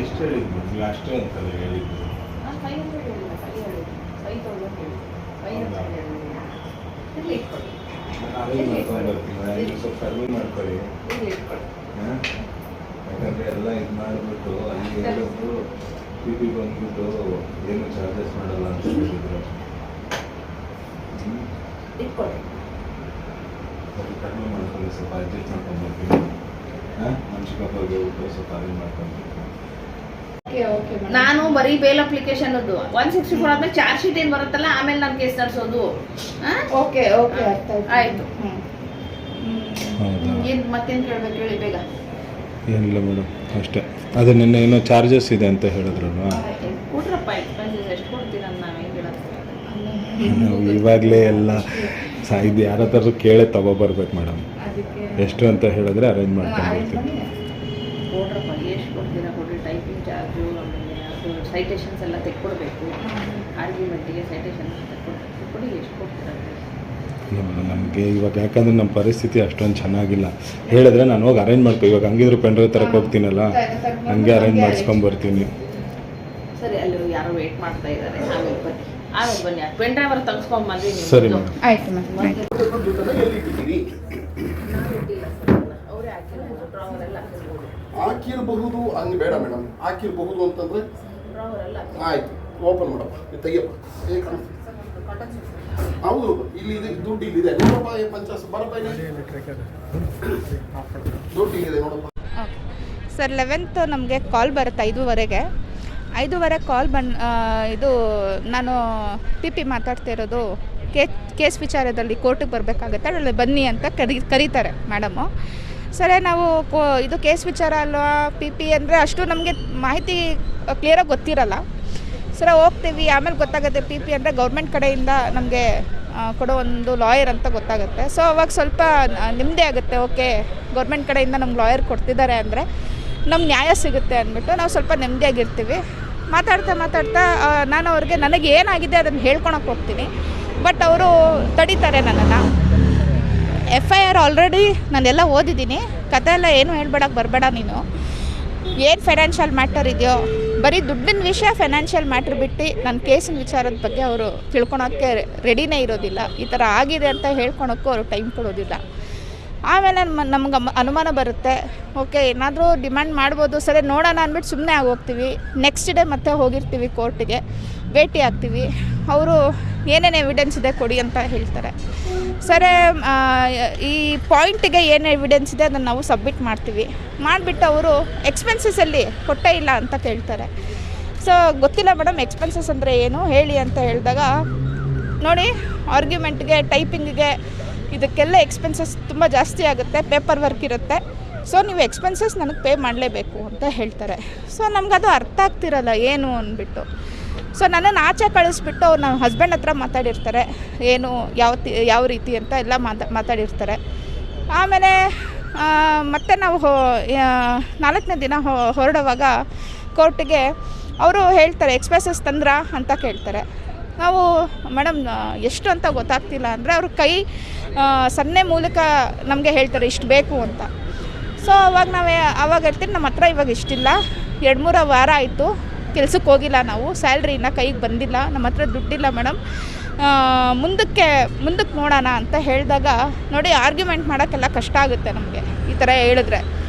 ಎಷ್ಟು ಹೇಳಿದ್ರು ನೀವು? ಅಷ್ಟೇ ಅಂತಲ್ಲ ಹೇಳಿದ್ದು. 500 ಹೇಳಿಲ್ಲ, 5,000 ಹೇಳಿ, 500 ಹೇಳಿಲ್ಲ. ಇಲ್ಲಿ ಇಟ್ಕೊಳ್ಳಿ. ಅರೇಂಜ್ ಮಾಡ್ಕೊಂಡು ಬರ್ತೀನಿ, ಸ್ವಲ್ಪ ಕಡಿಮೆ ಮಾಡ್ಕೊಳ್ಳಿ. ಇಲ್ಲಿ ಇಟ್ಕೊಳ್ಳಿ. ಯಾಕಂದರೆ ಎಲ್ಲ ಇದು ಮಾಡಿಬಿಟ್ಟು ಅಲ್ಲಿ ಹೇಳಿದ್ರು PP ಬಂದ್ಬಿಟ್ಟು ಏನು ಚಾರ್ಜಸ್ ಮಾಡಲ್ಲ ಅಂತ ಹೇಳಿದ್ರು. ಇಟ್ಕೊಳ್ಳಿ. ಸ್ವಲ್ಪ ಕಡಿಮೆ ಮಾಡ್ಕೊಳ್ಳಿ, ಸ್ವಲ್ಪ ಅಡ್ಜಸ್ಟ್ ಮಾಡ್ಕೊಂಡು ಬರ್ತೀನಿ. ಮನುಷ್ಯಕ್ಕೆ ಊಟ ಸ್ವಲ್ಪ ಅರೇಂಜ್ ಮಾಡ್ಕೊಂಡು. ನಾನು ಬರೀ ಬೇಲ್ ಅಪ್ಲಿಕೇಶನ್ 164 ಆದ್ಮೇಲೆ ಚಾರ್ಜ್ ಶೀಟ್ ಏನ್ ಬರುತ್ತಲ್ಲ, ಆಮೇಲೆ ನಾನು ಕೇಸ್ ನಡೆಸೋದು. ಓಕೆ ಓಕೆ ಆಯ್ತು. ಏನ್ ಮತ್ತೇನು ಕೇಳ್ಬೇಕು ಹೇಳಿ ಬೇಗ. ಏನಿಲ್ಲ ಮೇಡಮ್, ಅಷ್ಟೇ. ಅದು ನಿನ್ನೆ ಏನೋ ಚಾರ್ಜಸ್ ಇದೆ ಅಂತ ಹೇಳಿದ್ರಲ್ವಾ? ಕೊಟ್ರಪ್ಪ, ಎಕ್ಸ್ಪೆನ್ಸಸ್ ಎಷ್ಟು ಕೊಡ್ತೀರ ನಾವು ಹೆಂಗೆ ಹೇಳೋದು? ಇವಾಗಲೇ ಎಲ್ಲ ಇದು ಯಾರ ಹತ್ರ ಕೇಳೇ ತಗೊಬರ್ಬೇಕು ಮೇಡಮ್. ಎಷ್ಟು ಅಂತ ಹೇಳಿದ್ರೆ ಅರೇಂಜ್ ಮಾಡ್ಕೊಂಡು ಬರ್ತೀನಿ. ಕೊಡ್ರಪ್ಪ, ಎಷ್ಟು ಕೊಡ್ತೀರಾ ಕೊಡ್ರಿ. ಟೈಪಿಂಗ್ ಚಾರ್ಜು, ಆಮೇಲೆ ಅದು ಸೈಟೇಷನ್ಸ್ ಎಲ್ಲ ತೆಕ್ಕೊಡ್ಬೇಕು. ಆರ್ಗ್ಯುಮೆಂಟಿಗೆ ಸೈಟೇಷನ್ ತೆಕ್ಕೊಡಿ. ಎಷ್ಟು ಕೊಡ್ತೀರಾ? ಇಲ್ಲ ಮೇಡಮ್, ನಮಗೆ ಇವಾಗ ಯಾಕಂದರೆ ನಮ್ಮ ಪರಿಸ್ಥಿತಿ ಅಷ್ಟೊಂದು ಚೆನ್ನಾಗಿಲ್ಲ. ಹೇಳಿದ್ರೆ ನಾನು ಹೋಗಿ ಅರೇಂಜ್ ಮಾಡ್ಕೊ. ಇವಾಗ ಹಂಗಿದ್ರು ಪೆಂಡ್ರೈವ್ ತರಕ್ಕೆ ಹೋಗ್ತೀನಲ್ಲ, ಹಂಗೆ ಅರೇಂಜ್ ಮಾಡಿಸ್ಕೊಂಬರ್ತೀನಿ. ಸರಿ, ಅಲ್ಲಿ ಯಾರೋ ವೇಟ್ ಮಾಡ್ತಾ ಇದ್ದಾರೆ. ಆಮೇಲೆ ಬನ್ನಿ ಪೆನ್ ಡ್ರೈವರ್ ತೆಗೆಸ್ಕೊಂಬಂದ್ರಿ. ಸರಿ ಮೇಡಮ್, ಆಯ್ತು ಮ್ಯಾಮ್. ಅವರೇ ಡ್ರಾವರೆಲ್ಲ ಹಾಕಿರಬಹುದು. ಹಂಗೆ ಬೇಡ ಮೇಡಮ್, ಹಾಕಿರಬಹುದು ಅಂತಂದರೆ ಡ್ರಾವರೆಲ್ಲ ಆಯಿತು. ಓಪನ್ ಮಾಡಪ್ಪ, ಇದು ತೆಗಿಯಪ್ಪ. ಹೌದು, ಇಲ್ಲಿ ಇದೆ ದುಡ್ಡು, ಇಲ್ಲಿದೆ ನೋಡಪ್ಪ. 50 ಬರಪ್ಪ, ದುಡ್ಡು ಇಲ್ಲಿದೆ ನೋಡಪ್ಪ. ಸರ್ 11th ನಮಗೆ ಕಾಲ್ ಬರುತ್ತೆ 5:15. 5:15 ಕಾಲ್ ಇದು ನಾನು PP ಮಾತಾಡ್ತಿರೋದು ಕೇಸ್ ವಿಚಾರದಲ್ಲಿ ಕೋರ್ಟಿಗೆ ಬರಬೇಕಾಗತ್ತೆ, ಅಲ್ಲಿ ಬನ್ನಿ ಅಂತ ಕರೀತಾರೆ ಮೇಡಮು. ಸರಿ, ನಾವು ಇದು ಕೇಸ್ ವಿಚಾರ ಅಲ್ವಾ, PP ಅಂದರೆ ಅಷ್ಟು ನಮಗೆ ಮಾಹಿತಿ ಕ್ಲಿಯರಾಗಿ ಗೊತ್ತಿರಲ್ಲ. ಸರಿ, ಹೋಗ್ತೀವಿ. ಆಮೇಲೆ ಗೊತ್ತಾಗುತ್ತೆ PP ಅಂದರೆ ಗೌರ್ಮೆಂಟ್ ಕಡೆಯಿಂದ ನಮಗೆ ಕೊಡೋ ಒಂದು ಲಾಯರ್ ಅಂತ ಗೊತ್ತಾಗುತ್ತೆ. ಸೊ ಅವಾಗ ಸ್ವಲ್ಪ ನೆಮ್ಮದಿ ಆಗುತ್ತೆ. ಓಕೆ, ಗೌರ್ಮೆಂಟ್ ಕಡೆಯಿಂದ ನಮ್ಗೆ ಲಾಯರ್ ಕೊಡ್ತಿದ್ದಾರೆ ಅಂದರೆ ನಮ್ಗೆ ನ್ಯಾಯ ಸಿಗುತ್ತೆ ಅಂದ್ಬಿಟ್ಟು ನಾವು ಸ್ವಲ್ಪ ನೆಮ್ಮದಿಯಾಗಿರ್ತೀವಿ. ಮಾತಾಡ್ತಾ ನಾನು ಅವ್ರಿಗೆ ನನಗೆ ಏನಾಗಿದೆ ಅದನ್ನು ಹೇಳ್ಕೊಳಕ್ಕೆ ಹೋಗ್ತೀನಿ. ಬಟ್ ಅವರು ತಡೀತಾರೆ ನನ್ನನ್ನು. FIR ಆಲ್ರೆಡಿ ನಾನೆಲ್ಲ ಓದಿದ್ದೀನಿ. ಕತೆ ಎಲ್ಲ ಏನು ಹೇಳ್ಬೇಡಕ್ಕೆ ಬರಬೇಡ ನೀನು. ಏನು ಫೈನಾನ್ಷಿಯಲ್ ಮ್ಯಾಟರ್ ಇದೆಯೋ, ಬರೀ ದುಡ್ಡಿನ ವಿಷಯ ಫೈನಾನ್ಷಿಯಲ್ ಮ್ಯಾಟ್ರ್ ಬಿಟ್ಟು ನನ್ನ ಕೇಸಿನ ವಿಚಾರದ ಬಗ್ಗೆ ಅವರು ತಿಳ್ಕೊಳೋಕ್ಕೆ ರೆಡಿನೇ ಇರೋದಿಲ್ಲ. ಈ ಥರ ಆಗಿದೆ ಅಂತ ಹೇಳ್ಕೊಳಕ್ಕೂ ಅವರು ಟೈಮ್ ಕೊಡೋದಿಲ್ಲ. ಆಮೇಲೆ ನಮ್ಗೆ ಅನುಮಾನ ಬರುತ್ತೆ. ಓಕೆ, ಏನಾದರೂ ಡಿಮ್ಯಾಂಡ್ ಮಾಡ್ಬೋದು. ಸರಿ, ನೋಡೋಣ ಅಂದ್ಬಿಟ್ಟು ಸುಮ್ಮನೆ ಆಗೋಗ್ತೀವಿ. ನೆಕ್ಸ್ಟ್ ಡೇ ಮತ್ತೆ ಹೋಗಿರ್ತೀವಿ ಕೋರ್ಟಿಗೆ, ಭೇಟಿ ಆಗ್ತೀವಿ. ಅವರು ಏನೇನು ಎವಿಡೆನ್ಸ್ ಇದೆ ಕೊಡಿ ಅಂತ ಹೇಳ್ತಾರೆ. ಸರಿ, ಈ ಪಾಯಿಂಟಿಗೆ ಏನು ಎವಿಡೆನ್ಸ್ ಇದೆ ಅದನ್ನು ನಾವು ಸಬ್ಮಿಟ್ ಮಾಡ್ತೀವಿ. ಮಾಡಿಬಿಟ್ಟು ಅವರು ಎಕ್ಸ್ಪೆನ್ಸಸಲ್ಲಿ ಕೊಟ್ಟೇ ಇಲ್ಲ ಅಂತ ಕೇಳ್ತಾರೆ. ಸೊ ಗೊತ್ತಿಲ್ಲ ಮೇಡಮ್ ಎಕ್ಸ್ಪೆನ್ಸಸ್ ಅಂದರೆ ಏನು ಹೇಳಿ ಅಂತ ಹೇಳಿದಾಗ, ನೋಡಿ ಆರ್ಗ್ಯುಮೆಂಟ್ಗೆ, ಟೈಪಿಂಗಿಗೆ, ಇದಕ್ಕೆಲ್ಲ ಎಕ್ಸ್ಪೆನ್ಸಸ್ ತುಂಬ ಜಾಸ್ತಿ ಆಗುತ್ತೆ, ಪೇಪರ್ ವರ್ಕ್ ಇರುತ್ತೆ. ಸೊ ನೀವು ಎಕ್ಸ್ಪೆನ್ಸಸ್ ನನಗೆ ಪೇ ಮಾಡಲೇಬೇಕು ಅಂತ ಹೇಳ್ತಾರೆ. ಸೊ ನಮಗದು ಅರ್ಥ ಆಗ್ತಿರಲ್ಲ ಏನು ಅಂದ್ಬಿಟ್ಟು. ಸೊ ನನ್ನನ್ನು ಆಚೆ ಕಳಿಸ್ಬಿಟ್ಟು ಅವ್ರು ನಮ್ಮ ಹಸ್ಬೆಂಡ್ ಹತ್ರ ಮಾತಾಡಿರ್ತಾರೆ, ಏನು ಯಾವ ರೀತಿ ಅಂತ ಎಲ್ಲ ಮಾತಾಡಿರ್ತಾರೆ. ಆಮೇಲೆ ಮತ್ತೆ ನಾವು 4ನೇ ದಿನ ಹೊರಡುವಾಗ ಕೋರ್ಟಿಗೆ ಅವರು ಹೇಳ್ತಾರೆ, ಎಕ್ಸ್ಪೆನ್ಸಸ್ ತಂದ್ರಾ ಅಂತ ಕೇಳ್ತಾರೆ. ನಾವು ಮೇಡಮ್ ಎಷ್ಟು ಅಂತ ಗೊತ್ತಾಗ್ತಿಲ್ಲ ಅಂದರೆ ಅವ್ರ ಕೈ ಸನ್ನೆ ಮೂಲಕ ನಮಗೆ ಹೇಳ್ತಾರೆ ಇಷ್ಟು ಬೇಕು ಅಂತ. ಸೊ ಅವಾಗ ಹೇಳ್ತೀನಿ, ನಮ್ಮ ಹತ್ರ ಇವಾಗ ಇಷ್ಟಿಲ್ಲ, 2-3 ವಾರ ಆಯಿತು ಕೆಲ್ಸಕ್ಕೆ ಹೋಗಿಲ್ಲ, ನಾವು ಸ್ಯಾಲ್ರಿನ ಕೈಗೆ ಬಂದಿಲ್ಲ, ನಮ್ಮ ಹತ್ರ ದುಡ್ಡಿಲ್ಲ ಮೇಡಮ್, ಮುಂದಕ್ಕೆ ನೋಡೋಣ ಅಂತ ಹೇಳಿದಾಗ, ನೋಡಿ ಆರ್ಗ್ಯುಮೆಂಟ್ ಮಾಡೋಕ್ಕೆಲ್ಲ ಕಷ್ಟ ಆಗುತ್ತೆ ನಮಗೆ. ಈ ಥರ ಹೇಳಿದ್ರೆ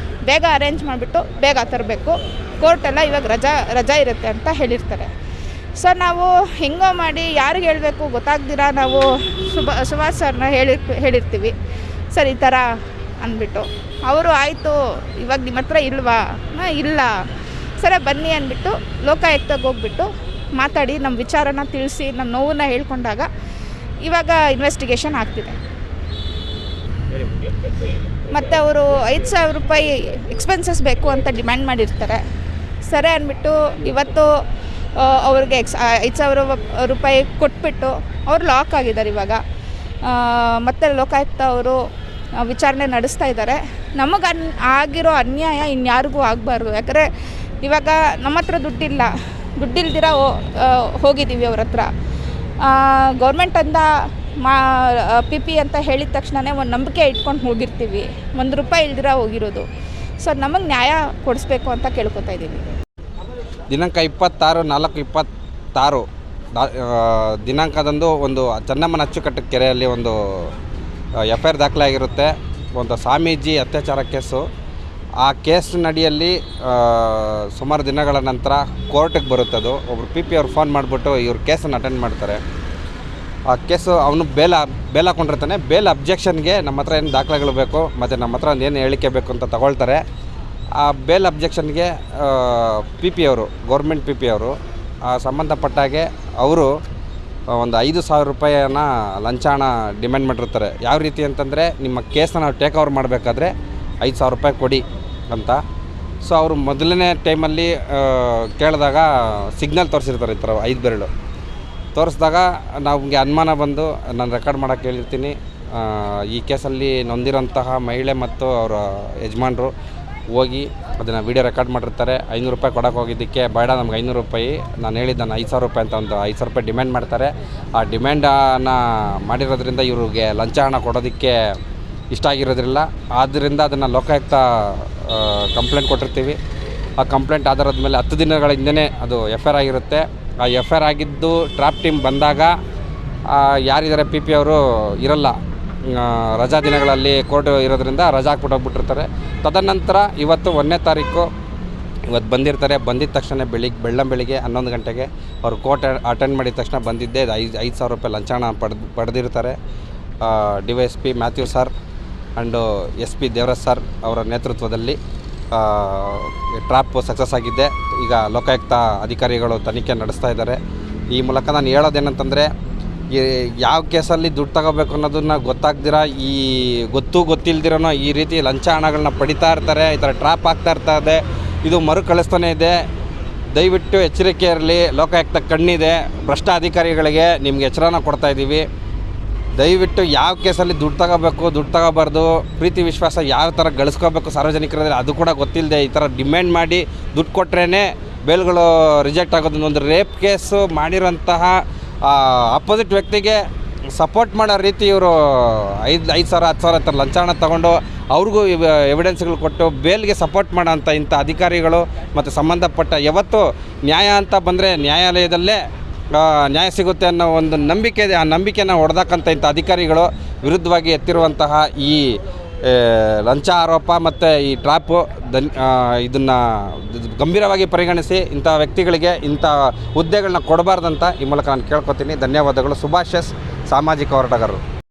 ಬೇಗ ಅರೇಂಜ್ ಮಾಡಿಬಿಟ್ಟು ಬೇಗ ತರಬೇಕು, ಕೋರ್ಟೆಲ್ಲ ಇವಾಗ ರಜಾ ಇರುತ್ತೆ ಅಂತ ಹೇಳಿರ್ತಾರೆ. ಸೊ ನಾವು ಹೆಂಗೋ ಮಾಡಿ ಯಾರಿಗೆ ಹೇಳಬೇಕು ಗೊತ್ತಾಗ್ದಿರ ನಾವು ಸುಭಾಷ್ ಸರ್ನ ಹೇಳಿರ್ತೀವಿ. ಸರ್ ಈ ಥರ ಅಂದ್ಬಿಟ್ಟು ಅವರು ಆಯಿತು, ಇವಾಗ ನಿಮ್ಮ ಹತ್ರ ಇಲ್ವಾ? ಇಲ್ಲ. ಸರಿ ಬನ್ನಿ ಅಂದ್ಬಿಟ್ಟು ಲೋಕಾಯುಕ್ತಕ್ಕೆ ಹೋಗ್ಬಿಟ್ಟು ಮಾತಾಡಿ ನಮ್ಮ ವಿಚಾರನ ತಿಳಿಸಿ ನಮ್ಮ ನೋವನ್ನು ಹೇಳ್ಕೊಂಡಾಗ ಇವಾಗ ಇನ್ವೆಸ್ಟಿಗೇಷನ್ ಆಗ್ತಿದೆ. ಮತ್ತು ಅವರು 5,000 ರೂಪಾಯಿ ಎಕ್ಸ್ಪೆನ್ಸಸ್ ಬೇಕು ಅಂತ ಡಿಮ್ಯಾಂಡ್ ಮಾಡಿರ್ತಾರೆ. ಸರಿ ಅಂದ್ಬಿಟ್ಟು ಇವತ್ತು ಅವ್ರಿಗೆ 5,000 ರೂಪಾಯಿ ಕೊಟ್ಬಿಟ್ಟು ಅವ್ರು ಲಾಕ್ ಆಗಿದ್ದಾರೆ. ಇವಾಗ ಮತ್ತೆ ಲೋಕಾಯುಕ್ತ ಅವರು ವಿಚಾರಣೆ ನಡೆಸ್ತಾ ಇದ್ದಾರೆ. ನಮಗೆ ಆಗಿರೋ ಅನ್ಯಾಯ ಇನ್ಯಾರಿಗೂ ಆಗಬಾರ್ದು. ಯಾಕಂದರೆ ಇವಾಗ ನಮ್ಮ ಹತ್ರ ದುಡ್ಡಿಲ್ದಿರ ಹೋಗಿದ್ದೀವಿ ಅವ್ರ ಹತ್ರ. ಗೌರ್ಮೆಂಟಿಂದ PP ಅಂತ ಹೇಳಿದ ತಕ್ಷಣವೇ ಒಂದು ನಂಬಿಕೆ ಇಟ್ಕೊಂಡು ಹೋಗಿರ್ತೀವಿ, 1 ರೂಪಾಯಿ ಇಲ್ದಿರ ಹೋಗಿರೋದು. ಸೊ ನಮಗೆ ನ್ಯಾಯ ಕೊಡಿಸ್ಬೇಕು ಅಂತ ಕೇಳ್ಕೊತಾ ಇದ್ದೀವಿ. ದಿನಾಂಕ 26/4/26 ದಿನಾಂಕದಂದು ಒಂದು ಚೆನ್ನಮ್ಮನ ಅಚ್ಚುಕಟ್ಟು ಕೆರೆಯಲ್ಲಿ ಒಂದು FIR ದಾಖಲಾಗಿರುತ್ತೆ. ಒಂದು ಸ್ವಾಮೀಜಿ ಅತ್ಯಾಚಾರ ಕೇಸು. ಆ ಕೇಸ್ನಡಿಯಲ್ಲಿ ಸುಮಾರು ದಿನಗಳ ನಂತರ ಕೋರ್ಟಿಗೆ ಬರುತ್ತದು. ಒಬ್ಬರು PP ಅವ್ರು ಫೋನ್ ಮಾಡಿಬಿಟ್ಟು ಇವ್ರ ಕೇಸನ್ನು ಅಟೆಂಡ್ ಮಾಡ್ತಾರೆ. ಆ ಕೇಸು ಅವನು ಬೇಲ್ ಹಾಕೊಂಡಿರ್ತಾನೆ. ಬೇಲ್ ಅಬ್ಜೆಕ್ಷನ್ಗೆ ನಮ್ಮ ಹತ್ರ ಏನು ದಾಖಲೆಗಳು ಬೇಕು ಮತ್ತು ನಮ್ಮ ಹತ್ರ ಏನು ಹೇಳಿಕೆ ಬೇಕು ಅಂತ ತಗೊಳ್ತಾರೆ. ಆ ಬೇಲ್ ಅಬ್ಜೆಕ್ಷನ್ಗೆ PP ಅವರು, ಗೌರ್ಮೆಂಟ್ PP ಅವರು ಸಂಬಂಧಪಟ್ಟಾಗೆ ಅವರು ಒಂದು 5,000 ರೂಪಾಯಿನ ಲಂಚ ಹಣ ಡಿಮ್ಯಾಂಡ್ ಮಾಡಿರ್ತಾರೆ. ಯಾವ ರೀತಿ ಅಂತಂದರೆ, ನಿಮ್ಮ ಕೇಸನ್ನ ನಾವು ಟೇಕ್ ಓವರ್ ಮಾಡಬೇಕಾದ್ರೆ 5,000 ರೂಪಾಯಿ ಕೊಡಿ ಅಂತ. ಸೊ ಅವರು ಮೊದಲನೇ ಟೈಮಲ್ಲಿ ಕೇಳಿದಾಗ ಸಿಗ್ನಲ್ ತೋರಿಸಿರ್ತಾರೆ, ಈ ಥರ 5 ಬೆರಳು ತೋರಿಸಿದಾಗ ನಮಗೆ ಅನುಮಾನ ಬಂದು ನಾನು ರೆಕಾರ್ಡ್ ಮಾಡೋಕ್ಕೆ ಹೇಳಿರ್ತೀನಿ. ಈ ಕೇಸಲ್ಲಿ ನೊಂದಿರೋಂತಹ ಮಹಿಳೆ ಮತ್ತು ಅವರ ಯಜಮಾನರು ಹೋಗಿ ಅದನ್ನು ವೀಡಿಯೋ ರೆಕಾರ್ಡ್ ಮಾಡಿರ್ತಾರೆ. 500 ರೂಪಾಯಿ ಕೊಡೋಕೆ ಹೋಗಿದ್ದಕ್ಕೆ ಬೇಡ ನಮ್ಗೆ 500 ರೂಪಾಯಿ, ನಾನು ಹೇಳಿದ್ದು ನಾನು 5,000 ರೂಪಾಯಿ ಅಂತ ಒಂದು 5,000 ರೂಪಾಯಿ ಡಿಮ್ಯಾಂಡ್ ಮಾಡ್ತಾರೆ. ಆ ಡಿಮ್ಯಾಂಡನ್ನು ಮಾಡಿರೋದ್ರಿಂದ ಇವ್ರಿಗೆ ಲಂಚ ಹಣ ಕೊಡೋದಕ್ಕೆ ಇಷ್ಟ ಆಗಿರೋದ್ರಿಲ್ಲ. ಆದ್ದರಿಂದ ಅದನ್ನು ಲೋಕಾಯುಕ್ತ ಕಂಪ್ಲೇಂಟ್ ಕೊಟ್ಟಿರ್ತೀವಿ. ಆ ಕಂಪ್ಲೇಂಟ್ ಆಧಾರದ ಮೇಲೆ 10 ದಿನಗಳ ಹಿಂದೆ ಅದು FIR ಆಗಿರುತ್ತೆ. ಆ FIR ಆಗಿದ್ದು ಟ್ರಾಪ್ ಟೀಮ್ ಬಂದಾಗ ಯಾರಿದ್ದಾರೆ PP ಅವರು ಇರಲ್ಲ, ರಜಾ ದಿನಗಳಲ್ಲಿ ಕೋರ್ಟ್ ಇರೋದ್ರಿಂದ ರಜಾ ಹಾಕ್ಬಿಟ್ಟು ಹೋಗ್ಬಿಟ್ಟಿರ್ತಾರೆ. ತದನಂತರ ಇವತ್ತು 1ನೇ ತಾರೀಕು ಇವತ್ತು ಬಂದಿರ್ತಾರೆ. ಬಂದಿದ್ದ ತಕ್ಷಣ ಬೆಳ್ಳಂಬೆಳಿಗ್ಗೆ 11 ಗಂಟೆಗೆ ಅವರು ಕೋರ್ಟ್ ಅಟೆಂಡ್ ಮಾಡಿದ ತಕ್ಷಣ ಬಂದಿದ್ದೆ 5,000 ರೂಪಾಯಿ ಲಂಚ ಹಣ ಪಡೆದಿರ್ತಾರೆ. DYSP Mathew sir and SP Devaraj sir ಅವರ ನೇತೃತ್ವದಲ್ಲಿ ಟ್ರಾಪ್ ಸಕ್ಸಸ್ ಆಗಿದ್ದೆ. ಈಗ ಲೋಕಾಯುಕ್ತ ಅಧಿಕಾರಿಗಳು ತನಿಖೆ ನಡೆಸ್ತಾ ಇದ್ದಾರೆ. ಈ ಮೂಲಕ ನಾನು ಹೇಳೋದೇನಂತಂದರೆ, ಯಾವ ಕೇಸಲ್ಲಿ ದುಡ್ಡು ತಗೋಬೇಕು ಅನ್ನೋದನ್ನು ಗೊತ್ತಾಗ್ದಿರ, ಈ ಗೊತ್ತಿಲ್ದಿರೋನೋ ಈ ರೀತಿ ಲಂಚ ಹಣಗಳನ್ನ ಪಡಿತಾ ಇರ್ತಾರೆ. ಈ ಥರ ಟ್ರಾಪ್ ಆಗ್ತಾ ಇರ್ತದೆ. ಇದು ಮರುಕಳಿಸ್ತಾನೆ ಇದೆ. ದಯವಿಟ್ಟು ಎಚ್ಚರಿಕೆ ಇರಲಿ. ಲೋಕಾಯುಕ್ತ ಕಣ್ಣಿದೆ. ಭ್ರಷ್ಟ ಅಧಿಕಾರಿಗಳಿಗೆ ನಿಮ್ಗೆ ಎಚ್ಚರನ ಕೊಡ್ತಾಯಿದ್ದೀವಿ. ದಯವಿಟ್ಟು ಯಾವ ಕೇಸಲ್ಲಿ ದುಡ್ಡು ತಗೋಬೇಕು, ದುಡ್ಡು ತಗೋಬಾರ್ದು, ಪ್ರೀತಿ ವಿಶ್ವಾಸ ಯಾವ ಥರ ಗಳಿಸ್ಕೋಬೇಕು ಸಾರ್ವಜನಿಕರಲ್ಲಿ ಅದು ಕೂಡ ಗೊತ್ತಿಲ್ಲದೆ ಈ ಥರ ಡಿಮ್ಯಾಂಡ್ ಮಾಡಿ ದುಡ್ಡು ಕೊಟ್ಟರೆ ಬೇಲ್ಗಳು ರಿಜೆಕ್ಟ್ ಆಗೋದು. ಒಂದು ರೇಪ್ ಕೇಸು ಮಾಡಿರೋಂತಹ ಅಪೋಸಿಟ್ ವ್ಯಕ್ತಿಗೆ ಸಪೋರ್ಟ್ ಮಾಡೋ ರೀತಿ ಇವರು 5,000 10,000 ಥರ ಲಂಚ ಹಣ ತೊಗೊಂಡು ಅವ್ರಿಗೂ ಎವಿಡೆನ್ಸ್ಗಳು ಕೊಟ್ಟು ಬೇಲ್ಗೆ ಸಪೋರ್ಟ್ ಮಾಡೋಂಥ ಇಂಥ ಅಧಿಕಾರಿಗಳು ಮತ್ತು ಸಂಬಂಧಪಟ್ಟ ಯಾವತ್ತು ನ್ಯಾಯ ಅಂತ ಬಂದರೆ ನ್ಯಾಯಾಲಯದಲ್ಲೇ ನ್ಯಾಯ ಸಿಗುತ್ತೆ ಅನ್ನೋ ಒಂದು ನಂಬಿಕೆ ಇದೆ. ಆ ನಂಬಿಕೆನ ಹೊಡೆದಾಕಂಥ ಇಂಥ ಅಧಿಕಾರಿಗಳು ವಿರುದ್ಧವಾಗಿ ಎತ್ತಿರುವಂತಹ ಈ ಲಂಚ ಆರೋಪ ಮತ್ತು ಈ ಟ್ರಾಪು ಇದನ್ನು ಗಂಭೀರವಾಗಿ ಪರಿಗಣಿಸಿ ಇಂಥ ವ್ಯಕ್ತಿಗಳಿಗೆ ಇಂಥ ಹುದ್ದೆಗಳನ್ನ ಕೊಡಬಾರ್ದಂತ ಈ ಮೂಲಕ ನಾನು ಕೇಳ್ಕೊತೀನಿ. ಧನ್ಯವಾದಗಳು. ಸುಭಾಷ್ ಎಸ್, ಸಾಮಾಜಿಕ ಹೋರಾಟಗಾರರು.